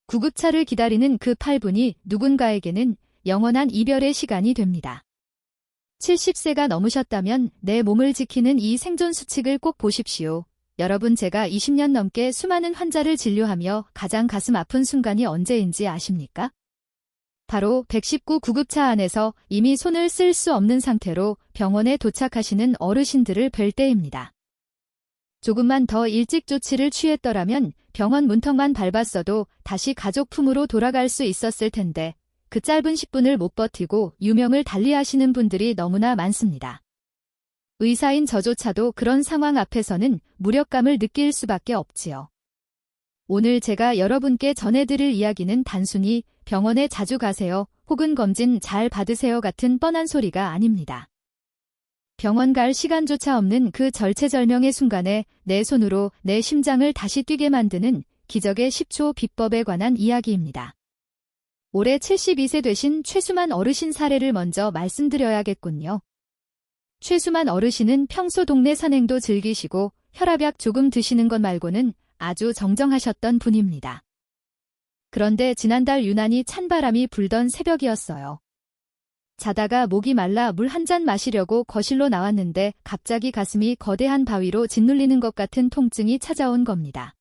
구급차를 기다리는 그 8분이 누군가에게는 영원한 이별의 시간이 됩니다. 70세가 넘으셨다면 내 몸을 지키는 이 생존 수칙을 꼭 보십시오. 여러분, 제가 20년 넘게 수많은 환자를 진료하며 가장 가슴 아픈 순간이 언제인지 아십니까? 바로 119 구급차 안에서 이미 손을 쓸 수 없는 상태로 병원에 도착하시는 어르신들을 뵐 때입니다. 조금만 더 일찍 조치를 취했더라면 병원 문턱만 밟았어도 다시 가족 품으로 돌아갈 수 있었을 텐데 그 짧은 10분을 못 버티고 유명을 달리하시는 분들이 너무나 많습니다. 의사인 저조차도 그런 상황 앞에서는 무력감을 느낄 수밖에 없지요. 오늘 제가 여러분께 전해드릴 이야기는 단순히 병원에 자주 가세요 혹은 검진 잘 받으세요 같은 뻔한 소리가 아닙니다. 병원 갈 시간조차 없는 그 절체절명의 순간에 내 손으로 내 심장을 다시 뛰게 만드는 기적의 10초 비법에 관한 이야기입니다. 올해 72세 되신 최수만 어르신 사례를 먼저 말씀드려야겠군요. 최수만 어르신은 평소 동네 산행도 즐기시고 혈압약 조금 드시는 것 말고는 아주 정정하셨던 분입니다. 그런데 지난달 유난히 찬바람이 불던 새벽이었어요. 자다가 목이 말라 물 한 잔 마시려고 거실로 나왔는데 갑자기 가슴이 거대한 바위로 짓눌리는 것 같은 통증이 찾아온 겁니다.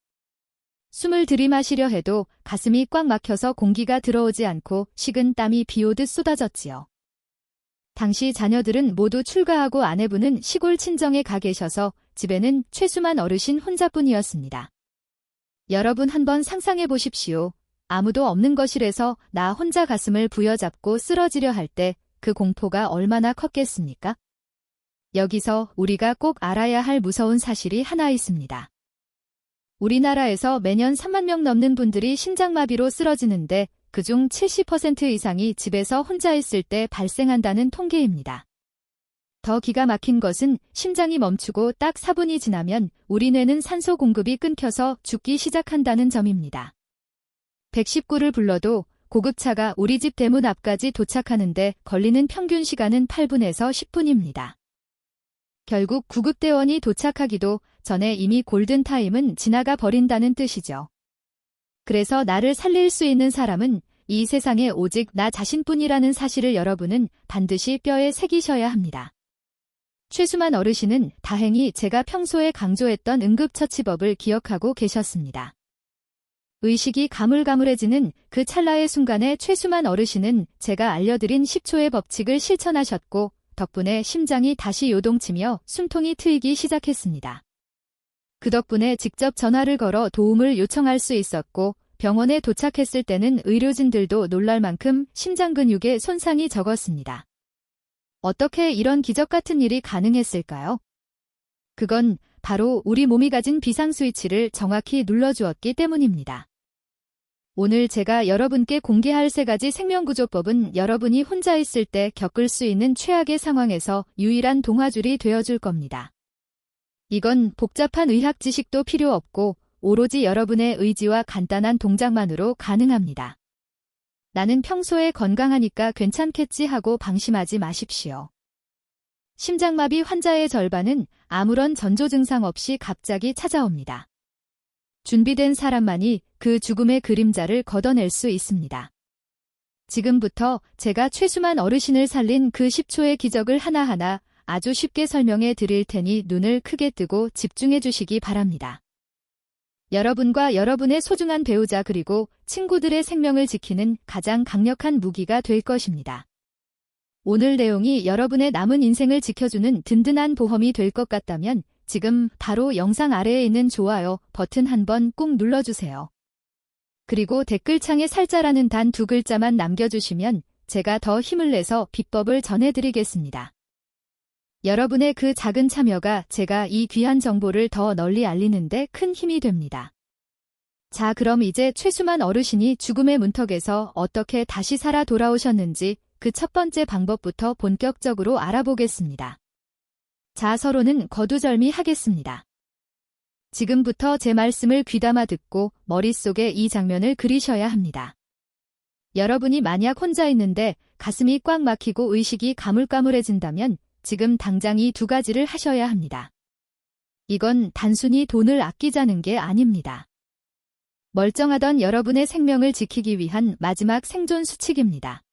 숨을 들이마시려 해도 가슴이 꽉 막혀서 공기가 들어오지 않고 식은 땀이 비오듯 쏟아졌지요. 당시 자녀들은 모두 출가하고 아내분은 시골 친정에 가 계셔서 집에는 최수만 어르신 혼자뿐이었습니다. 여러분 한번 상상해 보십시오. 아무도 없는 거실에서 나 혼자 가슴을 부여잡고 쓰러지려 할 때 그 공포가 얼마나 컸겠습니까? 여기서 우리가 꼭 알아야 할 무서운 사실이 하나 있습니다. 우리나라에서 매년 3만 명 넘는 분들이 심장마비로 쓰러지는데 그중 70% 이상이 집에서 혼자 있을 때 발생한다는 통계입니다. 더 기가 막힌 것은 심장이 멈추고 딱 4분이 지나면 우리 뇌는 산소 공급이 끊겨서 죽기 시작한다는 점입니다. 119를 불러도 고급차가 우리 집 대문 앞까지 도착하는데 걸리는 평균 시간은 8분에서 10분입니다. 결국 구급대원이 도착하기도 전에 이미 골든타임은 지나가 버린다는 뜻이죠. 그래서 나를 살릴 수 있는 사람은 이 세상에 오직 나 자신뿐이라는 사실을 여러분은 반드시 뼈에 새기셔야 합니다. 최수만 어르신은 다행히 제가 평소에 강조했던 응급처치법을 기억하고 계셨습니다. 의식이 가물가물해지는 그 찰나의 순간에 최수만 어르신은 제가 알려드린 10초의 법칙을 실천하셨고 덕분에 심장이 다시 요동치며 숨통이 트이기 시작했습니다. 그 덕분에 직접 전화를 걸어 도움을 요청할 수 있었고 병원에 도착했을 때는 의료진들도 놀랄 만큼 심장 근육에 손상이 적었습니다. 어떻게 이런 기적 같은 일이 가능했을까요? 그건 바로 우리 몸이 가진 비상 스위치를 정확히 눌러주었기 때문입니다. 오늘 제가 여러분께 공개할 3가지 생명구조법은 여러분이 혼자 있을 때 겪을 수 있는 최악의 상황에서 유일한 동화줄이 되어줄 겁니다. 이건 복잡한 의학 지식도 필요 없고 오로지 여러분의 의지와 간단한 동작만으로 가능합니다. 나는 평소에 건강하니까 괜찮겠지 하고 방심하지 마십시오. 심장마비 환자의 절반은 아무런 전조 증상 없이 갑자기 찾아옵니다. 준비된 사람만이 그 죽음의 그림자를 걷어낼 수 있습니다. 지금부터 제가 최수만 어르신을 살린 그 10초의 기적을 하나하나 아주 쉽게 설명해 드릴 테니 눈을 크게 뜨고 집중해 주시기 바랍니다. 여러분과 여러분의 소중한 배우자 그리고 친구들의 생명을 지키는 가장 강력한 무기가 될 것입니다. 오늘 내용이 여러분의 남은 인생을 지켜주는 든든한 보험이 될 것 같다면 지금 바로 영상 아래에 있는 좋아요 버튼 한번 꾹 눌러주세요. 그리고 댓글창에 살자라는 단 2글자만 남겨주시면 제가 더 힘을 내서 비법을 전해드리겠습니다. 여러분의 그 작은 참여가 제가 이 귀한 정보를 더 널리 알리는데 큰 힘이 됩니다. 자, 그럼 이제 최수만 어르신이 죽음의 문턱에서 어떻게 다시 살아 돌아오셨는지 그 첫 번째 방법부터 본격적으로 알아보겠습니다. 자, 서로는 거두절미 하겠습니다. 지금부터 제 말씀을 귀담아 듣고 머릿속에 이 장면을 그리셔야 합니다. 여러분이 만약 혼자 있는데 가슴이 꽉 막히고 의식이 가물가물해진다면 지금 당장 이 2가지를 하셔야 합니다. 이건 단순히 돈을 아끼자는 게 아닙니다. 멀쩡하던 여러분의 생명을 지키기 위한 마지막 생존 수칙입니다.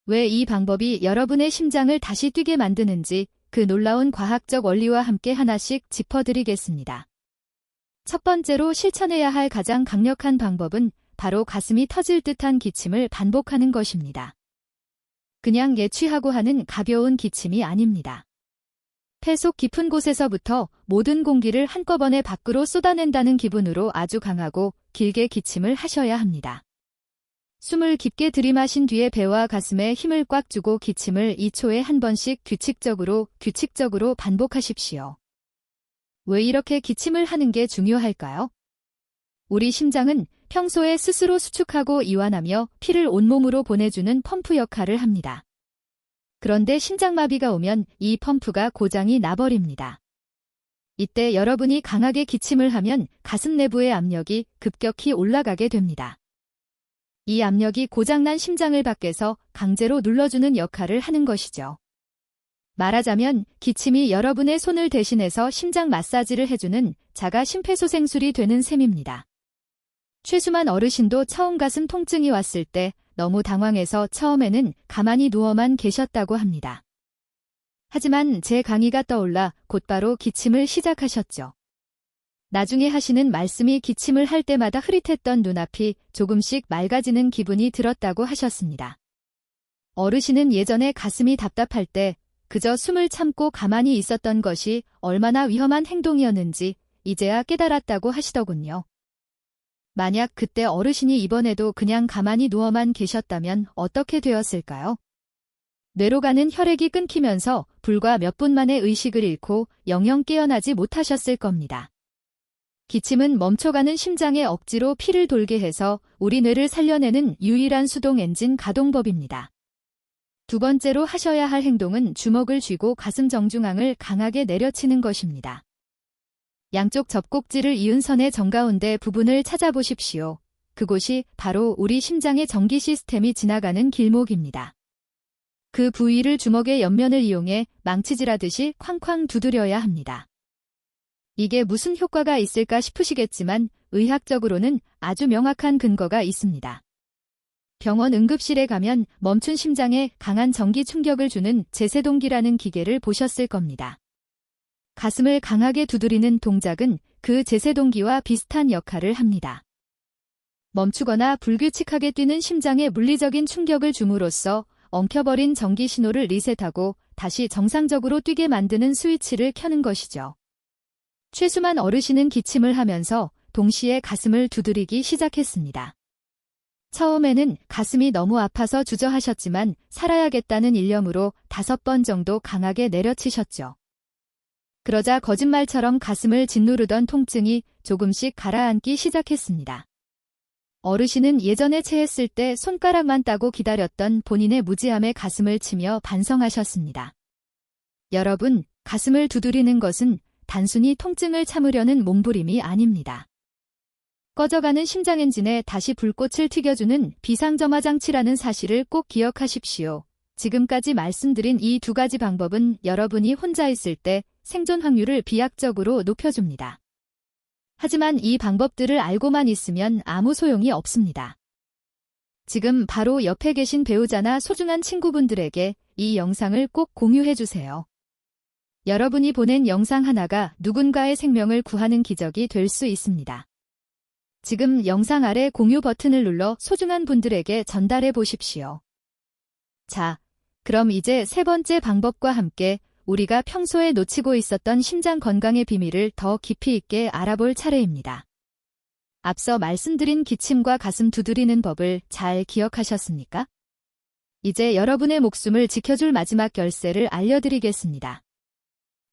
왜 이 방법이 여러분의 심장을 다시 뛰게 만드는지 그 놀라운 과학적 원리와 함께 하나씩 짚어드리겠습니다. 첫 번째로 실천해야 할 가장 강력한 방법은 바로 가슴이 터질 듯한 기침을 반복하는 것입니다. 그냥 예취하고 하는 가벼운 기침이 아닙니다. 폐 속 깊은 곳에서부터 모든 공기를 한꺼번에 밖으로 쏟아낸다는 기분으로 아주 강하고 길게 기침을 하셔야 합니다. 숨을 깊게 들이마신 뒤에 배와 가슴에 힘을 꽉 주고 기침을 2초에 한 번씩 규칙적으로 반복하십시오. 왜 이렇게 기침을 하는 게 중요할까요? 우리 심장은 평소에 스스로 수축하고 이완하며 피를 온몸으로 보내주는 펌프 역할을 합니다. 그런데 심장마비가 오면 이 펌프가 고장이 나버립니다. 이때 여러분이 강하게 기침을 하면 가슴 내부의 압력이 급격히 올라가게 됩니다. 이 압력이 고장난 심장을 밖에서 강제로 눌러주는 역할을 하는 것이죠. 말하자면 기침이 여러분의 손을 대신해서 심장 마사지를 해주는 자가 심폐소생술이 되는 셈입니다. 최수만 어르신도 처음 가슴 통증이 왔을 때 너무 당황해서 처음에는 가만히 누워만 계셨다고 합니다. 하지만 제 강의가 떠올라 곧바로 기침을 시작하셨죠. 나중에 하시는 말씀이 기침을 할 때마다 흐릿했던 눈앞이 조금씩 맑아지는 기분이 들었다고 하셨습니다. 어르신은 예전에 가슴이 답답할 때 그저 숨을 참고 가만히 있었던 것이 얼마나 위험한 행동이었는지 이제야 깨달았다고 하시더군요. 만약 그때 어르신이 이번에도 그냥 가만히 누워만 계셨다면 어떻게 되었을까요? 뇌로 가는 혈액이 끊기면서 불과 몇 분 만에 의식을 잃고 영영 깨어나지 못하셨을 겁니다. 기침은 멈춰가는 심장에 억지로 피를 돌게 해서 우리 뇌를 살려내는 유일한 수동 엔진 가동법입니다. 두 번째로 하셔야 할 행동은 주먹을 쥐고 가슴 정중앙을 강하게 내려치는 것입니다. 양쪽 접곡지를 이은 선의 정가운데 부분을 찾아보십시오. 그곳이 바로 우리 심장의 전기 시스템이 지나가는 길목입니다. 그 부위를 주먹의 옆면을 이용해 망치질하듯이 쾅쾅 두드려야 합니다. 이게 무슨 효과가 있을까 싶으시겠지만 의학적으로는 아주 명확한 근거가 있습니다. 병원 응급실에 가면 멈춘 심장에 강한 전기 충격을 주는 제세동기라는 기계를 보셨을 겁니다. 가슴을 강하게 두드리는 동작은 그 제세동기와 비슷한 역할을 합니다. 멈추거나 불규칙하게 뛰는 심장에 물리적인 충격을 줌으로써 엉켜버린 전기 신호를 리셋하고 다시 정상적으로 뛰게 만드는 스위치를 켜는 것이죠. 최수만 어르신은 기침을 하면서 동시에 가슴을 두드리기 시작했습니다. 처음에는 가슴이 너무 아파서 주저하셨지만 살아야겠다는 일념으로 5번 정도 강하게 내려치셨죠. 그러자 거짓말처럼 가슴을 짓누르던 통증이 조금씩 가라앉기 시작했습니다. 어르신은 예전에 체했을 때 손가락만 따고 기다렸던 본인의 무지함에 가슴을 치며 반성하셨습니다. 여러분, 가슴을 두드리는 것은 단순히 통증을 참으려는 몸부림이 아닙니다. 꺼져가는 심장 엔진에 다시 불꽃을 튀겨주는 비상점화 장치라는 사실을 꼭 기억하십시오. 지금까지 말씀드린 이 2가지 방법은 여러분이 혼자 있을 때 생존 확률을 비약적으로 높여줍니다. 하지만 이 방법들을 알고만 있으면 아무 소용이 없습니다. 지금 바로 옆에 계신 배우자나 소중한 친구분들에게 이 영상을 꼭 공유해주세요. 여러분이 보낸 영상 하나가 누군가의 생명을 구하는 기적이 될 수 있습니다. 지금 영상 아래 공유 버튼을 눌러 소중한 분들에게 전달해 보십시오. 자, 그럼 이제 3번째 방법과 함께 우리가 평소에 놓치고 있었던 심장 건강의 비밀을 더 깊이 있게 알아볼 차례입니다. 앞서 말씀드린 기침과 가슴 두드리는 법을 잘 기억하셨습니까? 이제 여러분의 목숨을 지켜줄 마지막 열쇠를 알려드리겠습니다.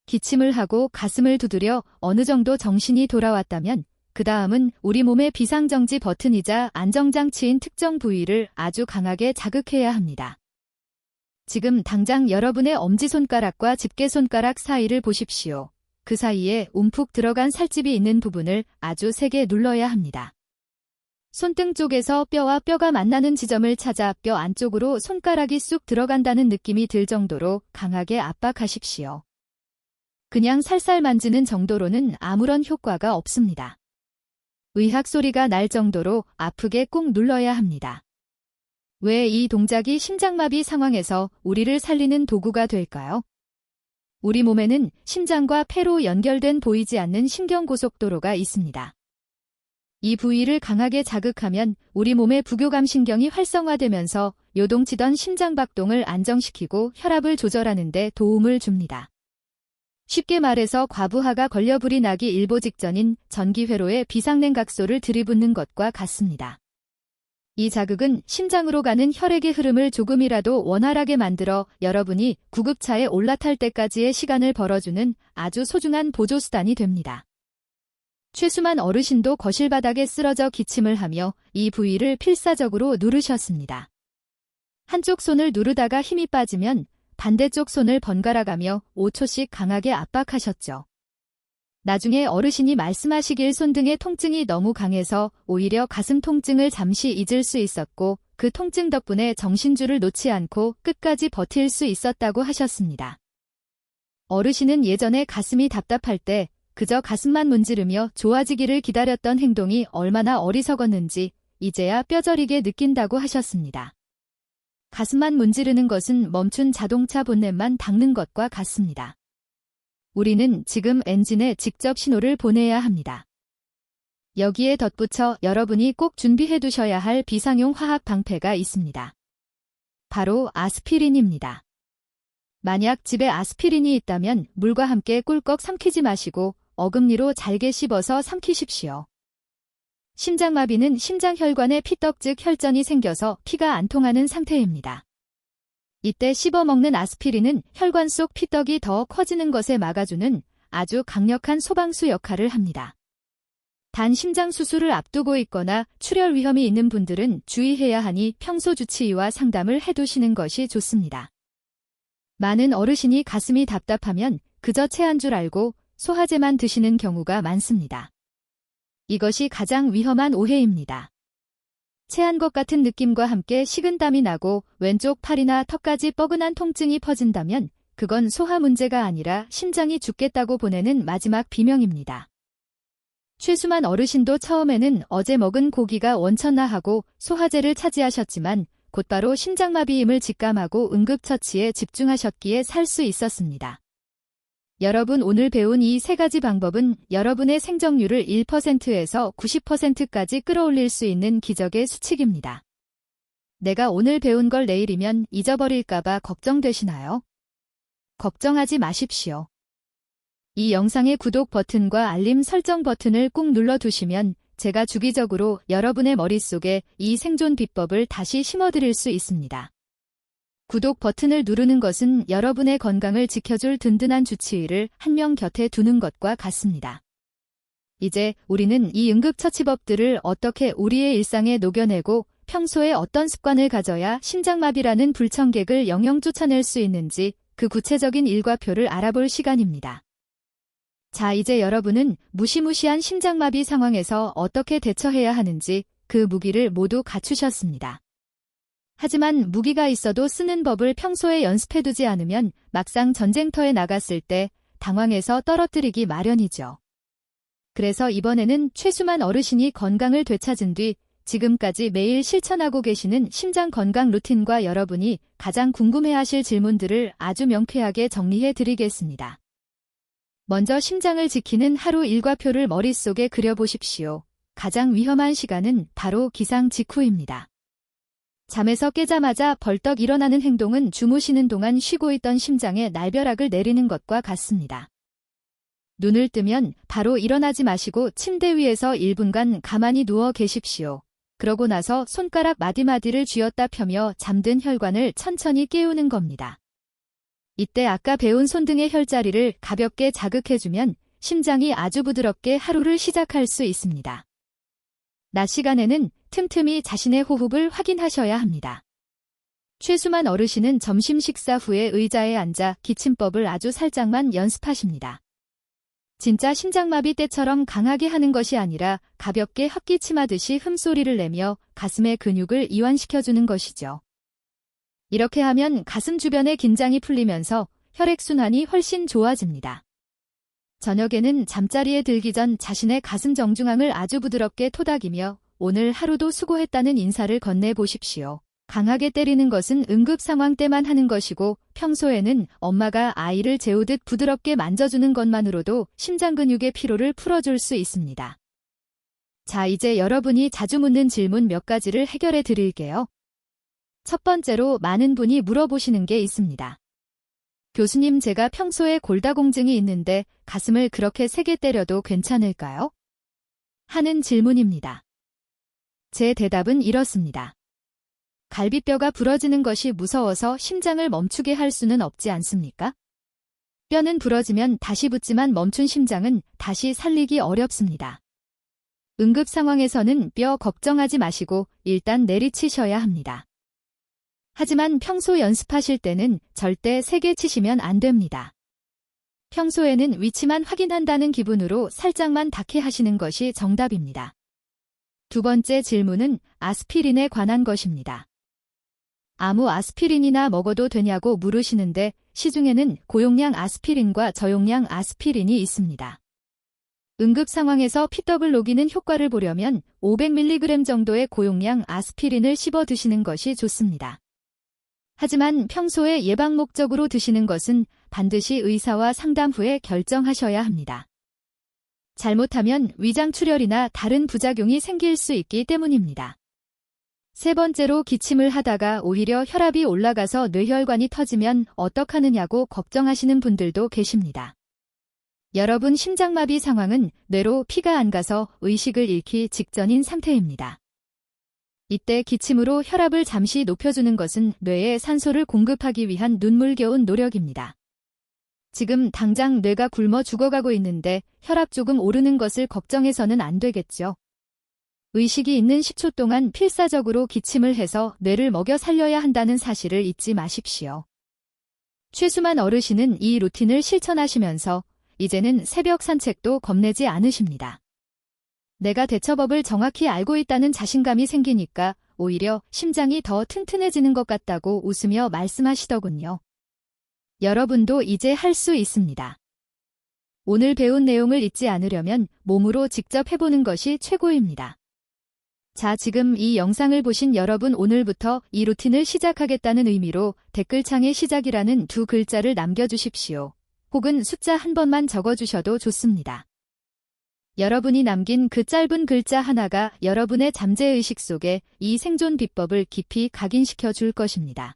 기침을 하고 가슴을 두드려 어느 정도 정신이 돌아왔다면 그 다음은 우리 몸의 비상정지 버튼이자 안정장치인 특정 부위를 아주 강하게 자극해야 합니다. 지금 당장 여러분의 엄지손가락과 집게손가락 사이를 보십시오. 그 사이에 움푹 들어간 살집이 있는 부분을 아주 세게 눌러야 합니다. 손등 쪽에서 뼈와 뼈가 만나는 지점을 찾아 뼈 안쪽으로 손가락이 쑥 들어간다는 느낌이 들 정도로 강하게 압박하십시오. 그냥 살살 만지는 정도로는 아무런 효과가 없습니다. 의학 소리가 날 정도로 아프게 꾹 눌러야 합니다. 왜 이 동작이 심장마비 상황에서 우리를 살리는 도구가 될까요? 우리 몸에는 심장과 폐로 연결된 보이지 않는 신경고속도로가 있습니다. 이 부위를 강하게 자극하면 우리 몸의 부교감신경이 활성화되면서 요동치던 심장박동을 안정시키고 혈압을 조절하는 데 도움을 줍니다. 쉽게 말해서 과부하가 걸려 불이 나기 일보 직전인 전기회로에 비상냉각소를 들이붓는 것과 같습니다. 이 자극은 심장으로 가는 혈액의 흐름을 조금이라도 원활하게 만들어 여러분이 구급차에 올라탈 때까지의 시간을 벌어주는 아주 소중한 보조수단이 됩니다. 최수만 어르신도 거실 바닥에 쓰러져 기침을 하며 이 부위를 필사적으로 누르셨습니다. 한쪽 손을 누르다가 힘이 빠지면 반대쪽 손을 번갈아가며 5초씩 강하게 압박하셨죠. 나중에 어르신이 말씀하시길 손등의 통증이 너무 강해서 오히려 가슴 통증을 잠시 잊을 수 있었고 그 통증 덕분에 정신줄을 놓지 않고 끝까지 버틸 수 있었다고 하셨습니다. 어르신은 예전에 가슴이 답답할 때 그저 가슴만 문지르며 좋아지기를 기다렸던 행동이 얼마나 어리석었는지 이제야 뼈저리게 느낀다고 하셨습니다. 가슴만 문지르는 것은 멈춘 자동차 본넷만 닦는 것과 같습니다. 우리는 지금 엔진에 직접 신호를 보내야 합니다. 여기에 덧붙여 여러분이 꼭 준비해 두셔야 할 비상용 화학 방패가 있습니다. 바로 아스피린입니다. 만약 집에 아스피린이 있다면 물과 함께 꿀꺽 삼키지 마시고 어금니로 잘게 씹어서 삼키십시오. 심장마비는 심장혈관에 피떡 즉 혈전이 생겨서 피가 안 통하는 상태입니다. 이때 씹어먹는 아스피린은 혈관 속 피떡이 더 커지는 것에 막아주는 아주 강력한 소방수 역할을 합니다. 단 심장 수술을 앞두고 있거나 출혈 위험이 있는 분들은 주의해야 하니 평소 주치의와 상담을 해두시는 것이 좋습니다. 많은 어르신이 가슴이 답답하면 그저 체한 줄 알고 소화제만 드시는 경우가 많습니다. 이것이 가장 위험한 오해입니다. 체한 것 같은 느낌과 함께 식은땀이 나고 왼쪽 팔이나 턱까지 뻐근한 통증이 퍼진다면 그건 소화 문제가 아니라 심장이 죽겠다고 보내는 마지막 비명입니다. 최수만 어르신도 처음에는 어제 먹은 고기가 원쳤나 하고 소화제를 차지하셨지만 곧바로 심장마비임을 직감하고 응급처치에 집중하셨기에 살 수 있었습니다. 여러분 오늘 배운 이 세 가지 방법은 여러분의 생존율을 1%에서 90%까지 끌어올릴 수 있는 기적의 수칙입니다. 내가 오늘 배운 걸 내일이면 잊어버릴까봐 걱정되시나요? 걱정하지 마십시오. 이 영상의 구독 버튼과 알림 설정 버튼을 꾹 눌러두시면 제가 주기적으로 여러분의 머릿속에 이 생존 비법을 다시 심어드릴 수 있습니다. 구독 버튼을 누르는 것은 여러분의 건강을 지켜줄 든든한 주치의를 한 명 곁에 두는 것과 같습니다. 이제 우리는 이 응급처치법들을 어떻게 우리의 일상에 녹여내고 평소에 어떤 습관을 가져야 심장마비라는 불청객을 영영 쫓아낼 수 있는지 그 구체적인 일과표를 알아볼 시간입니다. 자, 이제 여러분은 무시무시한 심장마비 상황에서 어떻게 대처해야 하는지 그 무기를 모두 갖추셨습니다. 하지만 무기가 있어도 쓰는 법을 평소에 연습해두지 않으면 막상 전쟁터에 나갔을 때 당황해서 떨어뜨리기 마련이죠. 그래서 이번에는 최수만 어르신이 건강을 되찾은 뒤 지금까지 매일 실천하고 계시는 심장 건강 루틴과 여러분이 가장 궁금해하실 질문들을 아주 명쾌하게 정리해드리겠습니다. 먼저 심장을 지키는 하루 일과표를 머릿속에 그려보십시오. 가장 위험한 시간은 바로 기상 직후입니다. 잠에서 깨자마자 벌떡 일어나는 행동은 주무시는 동안 쉬고 있던 심장에 날벼락을 내리는 것과 같습니다. 눈을 뜨면 바로 일어나지 마시고 침대 위에서 1분간 가만히 누워 계십시오. 그러고 나서 손가락 마디마디를 쥐었다 펴며 잠든 혈관을 천천히 깨우는 겁니다. 이때 아까 배운 손등의 혈자리를 가볍게 자극해주면 심장이 아주 부드럽게 하루를 시작할 수 있습니다. 낮 시간에는 틈틈이 자신의 호흡을 확인하셔야 합니다. 최수만 어르신은 점심 식사 후에 의자에 앉아 기침법을 아주 살짝만 연습하십니다. 진짜 심장마비 때처럼 강하게 하는 것이 아니라 가볍게 헛기침하듯이 흠소리를 내며 가슴의 근육을 이완시켜주는 것이죠. 이렇게 하면 가슴 주변의 긴장이 풀리면서 혈액순환이 훨씬 좋아집니다. 저녁에는 잠자리에 들기 전 자신의 가슴 정중앙을 아주 부드럽게 토닥이며 오늘 하루도 수고했다는 인사를 건네보십시오. 강하게 때리는 것은 응급 상황 때만 하는 것이고 평소에는 엄마가 아이를 재우듯 부드럽게 만져주는 것만으로도 심장 근육의 피로를 풀어줄 수 있습니다. 자, 이제 여러분이 자주 묻는 질문 몇 가지를 해결해 드릴게요. 첫 번째로 많은 분이 물어보시는 게 있습니다. 교수님, 제가 평소에 골다공증이 있는데 가슴을 그렇게 세게 때려도 괜찮을까요? 하는 질문입니다. 제 대답은 이렇습니다. 갈비뼈가 부러지는 것이 무서워서 심장을 멈추게 할 수는 없지 않습니까? 뼈는 부러지면 다시 붙지만 멈춘 심장은 다시 살리기 어렵습니다. 응급 상황에서는 뼈 걱정하지 마시고 일단 내리치셔야 합니다. 하지만 평소 연습하실 때는 절대 세게 치시면 안 됩니다. 평소에는 위치만 확인한다는 기분으로 살짝만 닿게 하시는 것이 정답입니다. 두 번째 질문은 아스피린에 관한 것입니다. 아무 아스피린이나 먹어도 되냐고 물으시는데 시중에는 고용량 아스피린과 저용량 아스피린이 있습니다. 응급 상황에서 피떡을 녹이는 효과를 보려면 500mg 정도의 고용량 아스피린을 씹어 드시는 것이 좋습니다. 하지만 평소에 예방 목적으로 드시는 것은 반드시 의사와 상담 후에 결정하셔야 합니다. 잘못하면 위장 출혈이나 다른 부작용이 생길 수 있기 때문입니다. 세 번째로 기침을 하다가 오히려 혈압이 올라가서 뇌혈관이 터지면 어떡하느냐고 걱정하시는 분들도 계십니다. 여러분 심장마비 상황은 뇌로 피가 안 가서 의식을 잃기 직전인 상태입니다. 이때 기침으로 혈압을 잠시 높여주는 것은 뇌에 산소를 공급하기 위한 눈물겨운 노력입니다. 지금 당장 뇌가 굶어 죽어가고 있는데 혈압 조금 오르는 것을 걱정해서는 안 되겠죠. 의식이 있는 10초 동안 필사적으로 기침을 해서 뇌를 먹여 살려야 한다는 사실을 잊지 마십시오. 최수만 어르신은 이 루틴을 실천하시면서 이제는 새벽 산책도 겁내지 않으십니다. 내가 대처법을 정확히 알고 있다는 자신감이 생기니까 오히려 심장이 더 튼튼해지는 것 같다고 웃으며 말씀하시더군요. 여러분도 이제 할 수 있습니다. 오늘 배운 내용을 잊지 않으려면 몸으로 직접 해보는 것이 최고입니다. 자, 지금 이 영상을 보신 여러분, 오늘부터 이 루틴을 시작하겠다는 의미로 댓글창에 시작이라는 두 글자를 남겨주십시오. 혹은 숫자 한 번만 적어주셔도 좋습니다. 여러분이 남긴 그 짧은 글자 하나가 여러분의 잠재의식 속에 이 생존 비법을 깊이 각인시켜 줄 것입니다.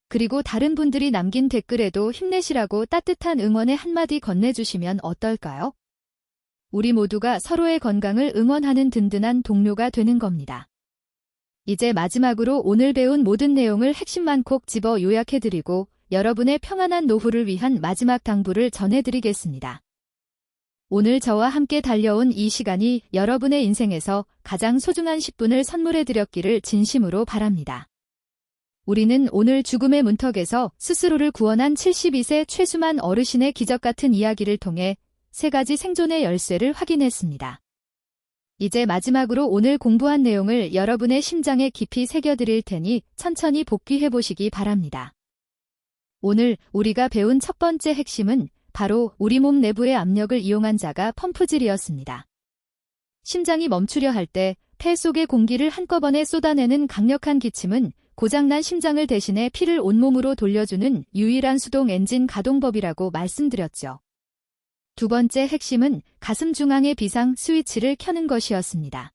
그리고 다른 분들이 남긴 댓글에도 힘내시라고 따뜻한 응원의 한마디 건네주시면 어떨까요? 우리 모두가 서로의 건강을 응원하는 든든한 동료가 되는 겁니다. 이제 마지막으로 오늘 배운 모든 내용을 핵심만 콕 집어 요약해드리고 여러분의 평안한 노후를 위한 마지막 당부를 전해드리겠습니다. 오늘 저와 함께 달려온 이 시간이 여러분의 인생에서 가장 소중한 10분을 선물해드렸기를 진심으로 바랍니다. 우리는 오늘 죽음의 문턱에서 스스로를 구원한 72세 최수만 어르신의 기적 같은 이야기를 통해 3가지 생존의 열쇠를 확인했습니다. 이제 마지막으로 오늘 공부한 내용을 여러분의 심장에 깊이 새겨드릴 테니 천천히 복귀해보시기 바랍니다. 오늘 우리가 배운 첫 번째 핵심은 바로 우리 몸 내부의 압력을 이용한 자가 펌프질이었습니다. 심장이 멈추려 할 때 폐 속의 공기를 한꺼번에 쏟아내는 강력한 기침은 고장난 심장을 대신해 피를 온몸으로 돌려주는 유일한 수동 엔진 가동법이라고 말씀드렸죠. 두 번째 핵심은 가슴 중앙의 비상 스위치를 켜는 것이었습니다.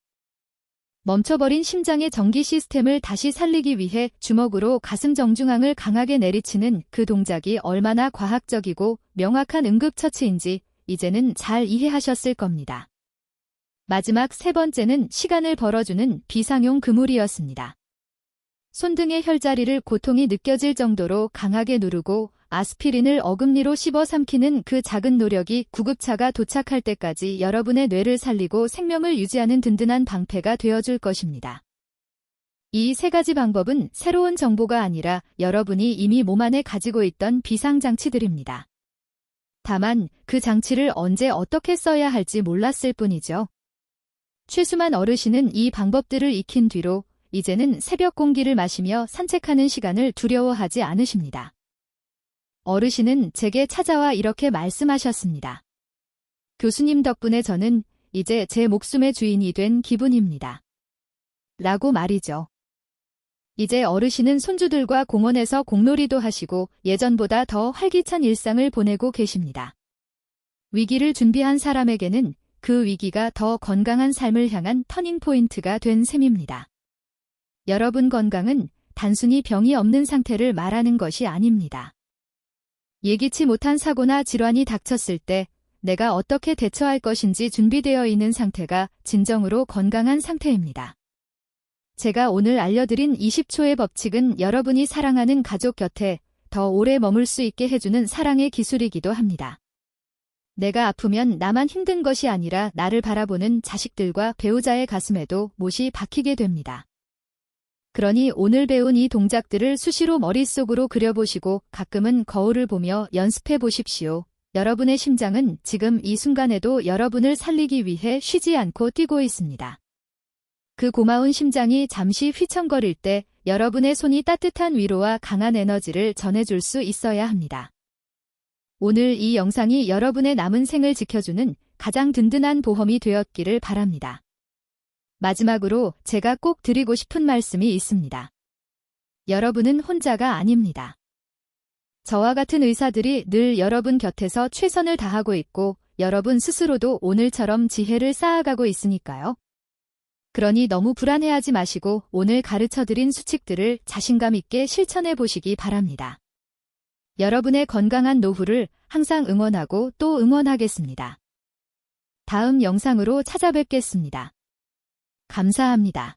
멈춰버린 심장의 전기 시스템을 다시 살리기 위해 주먹으로 가슴 정중앙을 강하게 내리치는 그 동작이 얼마나 과학적이고 명확한 응급처치인지 이제는 잘 이해하셨을 겁니다. 마지막 세 번째는 시간을 벌어주는 비상용 그물이었습니다. 손등의 혈자리를 고통이 느껴질 정도로 강하게 누르고 아스피린을 어금니로 씹어 삼키는 그 작은 노력이 구급차가 도착할 때까지 여러분의 뇌를 살리고 생명을 유지하는 든든한 방패가 되어줄 것입니다. 이 3가지 방법은 새로운 정보가 아니라 여러분이 이미 몸 안에 가지고 있던 비상장치들입니다. 다만 그 장치를 언제 어떻게 써야 할지 몰랐을 뿐이죠. 최수만 어르신은 이 방법들을 익힌 뒤로 이제는 새벽 공기를 마시며 산책하는 시간을 두려워하지 않으십니다. 어르신은 제게 찾아와 이렇게 말씀하셨습니다. 교수님 덕분에 저는 이제 제 목숨의 주인이 된 기분입니다. 라고 말이죠. 이제 어르신은 손주들과 공원에서 공놀이도 하시고 예전보다 더 활기찬 일상을 보내고 계십니다. 위기를 준비한 사람에게는 그 위기가 더 건강한 삶을 향한 터닝포인트가 된 셈입니다. 여러분 건강은 단순히 병이 없는 상태를 말하는 것이 아닙니다. 예기치 못한 사고나 질환이 닥쳤을 때 내가 어떻게 대처할 것인지 준비되어 있는 상태가 진정으로 건강한 상태입니다. 제가 오늘 알려드린 20초의 법칙은 여러분이 사랑하는 가족 곁에 더 오래 머물 수 있게 해주는 사랑의 기술이기도 합니다. 내가 아프면 나만 힘든 것이 아니라 나를 바라보는 자식들과 배우자의 가슴에도 못이 박히게 됩니다. 그러니 오늘 배운 이 동작들을 수시로 머릿속으로 그려보시고 가끔은 거울을 보며 연습해 보십시오. 여러분의 심장은 지금 이 순간에도 여러분을 살리기 위해 쉬지 않고 뛰고 있습니다. 그 고마운 심장이 잠시 휘청거릴 때 여러분의 손이 따뜻한 위로와 강한 에너지를 전해줄 수 있어야 합니다. 오늘 이 영상이 여러분의 남은 생을 지켜주는 가장 든든한 보험이 되었기를 바랍니다. 마지막으로 제가 꼭 드리고 싶은 말씀이 있습니다. 여러분은 혼자가 아닙니다. 저와 같은 의사들이 늘 여러분 곁에서 최선을 다하고 있고 여러분 스스로도 오늘처럼 지혜를 쌓아가고 있으니까요. 그러니 너무 불안해하지 마시고 오늘 가르쳐드린 수칙들을 자신감 있게 실천해 보시기 바랍니다. 여러분의 건강한 노후를 항상 응원하고 또 응원하겠습니다. 다음 영상으로 찾아뵙겠습니다. 감사합니다.